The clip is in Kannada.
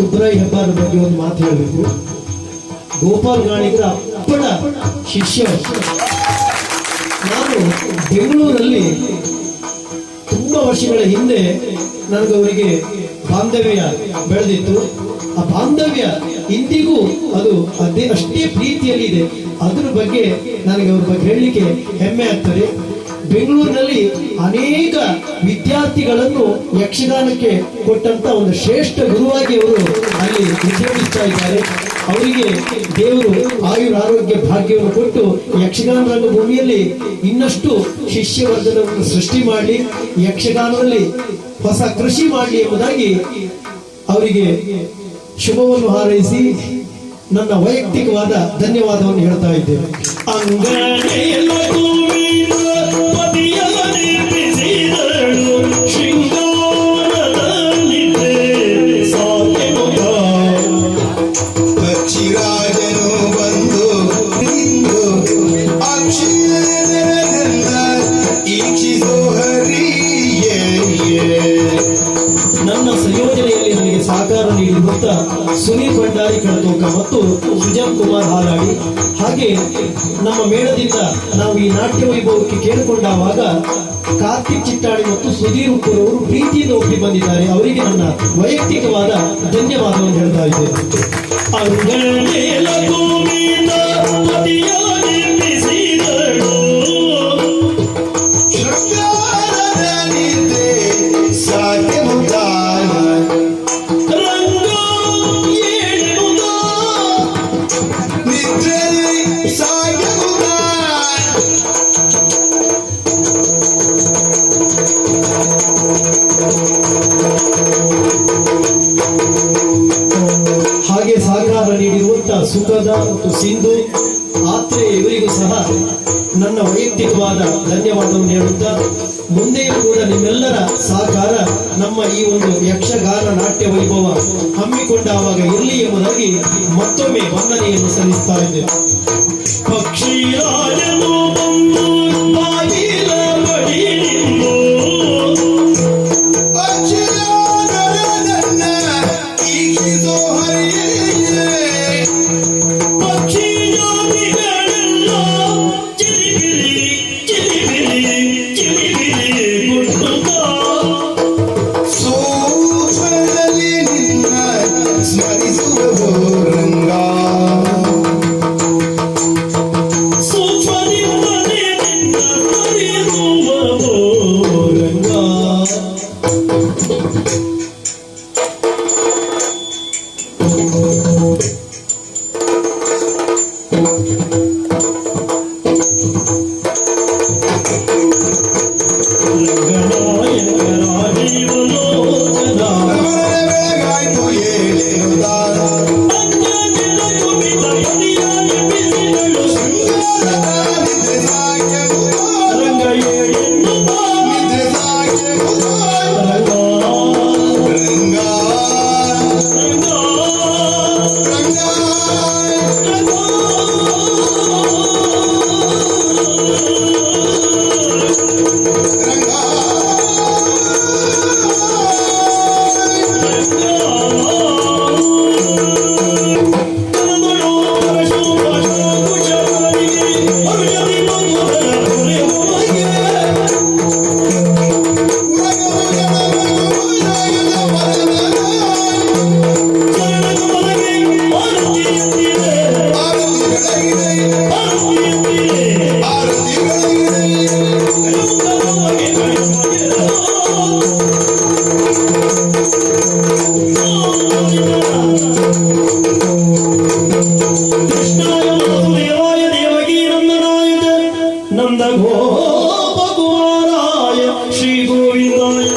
ಸುಬ್ರಾಯ ಹೆಬ್ಬಾರ್ ಬಗ್ಗೆ ಒಂದು ಮಾತು ಹೇಳಬೇಕು. ಗೋಪಾಲ್ ಗಾಣಿಗರ ಅಪ್ಪಣ ಶಿಷ್ಯ. ನಾನು ಬೆಂಗಳೂರಲ್ಲಿ ತುಂಬಾ ವರ್ಷಗಳ ಹಿಂದೆ ನನಗೆ ಅವರಿಗೆ ಬಾಂಧವ್ಯ ಬೆಳೆದಿತ್ತು. ಆ ಬಾಂಧವ್ಯ ಇಂದಿಗೂ ಅದು ಅಷ್ಟೇ ಪ್ರೀತಿಯಲ್ಲಿದೆ. ಅದ್ರ ಬಗ್ಗೆ ನನಗೆ ಅವ್ರ ಬಗ್ಗೆ ಹೇಳಲಿಕ್ಕೆ ಹೆಮ್ಮೆ ಆಗ್ತದೆ. ಬೆಂಗಳೂರಿನಲ್ಲಿ ಅನೇಕ ವಿದ್ಯಾರ್ಥಿಗಳನ್ನು ಯಕ್ಷಗಾನಕ್ಕೆ ಕೊಟ್ಟಂತ ಒಂದು ಶ್ರೇಷ್ಠ ಗುರುವಾಗಿ ಅವರು ಅಲ್ಲಿ ವಿಜೃಂಭಿಸ್ತಾ ಇದ್ದಾರೆ. ಅವರಿಗೆ ದೇವರು ಆಯುರಾರೋಗ್ಯ ಭಾಗ್ಯವನ್ನು ಕೊಟ್ಟು ಯಕ್ಷಗಾನ ರಂಗಭೂಮಿಯಲ್ಲಿ ಇನ್ನಷ್ಟು ಶಿಷ್ಯವರ್ಗವನ್ನು ಸೃಷ್ಟಿ ಮಾಡಿ ಯಕ್ಷಗಾನದಲ್ಲಿ ಹೊಸ ಕೃಷಿ ಮಾಡಲಿ ಎಂಬುದಾಗಿ ಅವರಿಗೆ ಶುಭವನ್ನು ಹಾರೈಸಿ ನನ್ನ ವೈಯಕ್ತಿಕವಾದ ಧನ್ಯವಾದವನ್ನು ಹೇಳ್ತಾ ಇದ್ದೇನೆ. ನನ್ನ ಸಂಯೋಜನೆಯಲ್ಲಿ ನನಗೆ ಸಹಕಾರ ನೀಡಿರುವಂತ ಸುನೀಲ್ ಭಂಡಾರಿ ಕಡತೋಕ ಮತ್ತು ಸುಜನ್ ಕುಮಾರ್ ಹಾಲಾಡಿ, ಹಾಗೆ ನಮ್ಮ ಮೇಳದಿಂದ ನಾವು ಈ ನಾಟ್ಯ ವೈಭವಕ್ಕೆ ಕೇಳಿಕೊಂಡಾಗ ಕಾರ್ತಿಕ್ ಚಿಟ್ಟಾಡಿ ಮತ್ತು ಸುಧೀರ್ ಉಪ್ಪೂರ್ ಅವರು ಪ್ರೀತಿಯಿಂದ ಒಪ್ಪಿ ಬಂದಿದ್ದಾರೆ. ಅವರಿಗೆ ನನ್ನ ವೈಯಕ್ತಿಕವಾದ ಧನ್ಯವಾದವನ್ನು ಹೇಳ್ತಾ ಇದ್ದೇನೆ. ಹಾಗೆ ಸಹಕಾರ ನೀಡಿರುವಂತಹ ಸುಖದ ಮತ್ತು ಸಿಂಧು ಆತ್ರೆ ಇವರಿಗೂ ಸಹ ನನ್ನ ವೈಯಕ್ತಿಕವಾದ ಧನ್ಯವಾದವನ್ನು ಹೇಳುತ್ತಾ, ಮುಂದೆಯೂ ಕೂಡ ನಿಮ್ಮೆಲ್ಲರ ಸಹಕಾರ ನಮ್ಮ ಈ ಒಂದು ಯಕ್ಷಗಾನ ನಾಟ್ಯ ವೈಭವ ಹಮ್ಮಿಕೊಂಡಾಗ ಇರಲಿ ಎಂಬುದಾಗಿ ಮತ್ತೊಮ್ಮೆ ವಂದನೆಯನ್ನು ಸಲ್ಲಿಸ್ತಾ ಇದ್ದೇನೆ. ಪಕ್ಷಿರಾಜನು ಬಂದು ಬಾಗಿಲ ಬಡಿಲಿಂದು ಗೋಪ ಕುಮಾರಾಯ ಶ್ರೀ ಗೋವಿಂದಾಯ.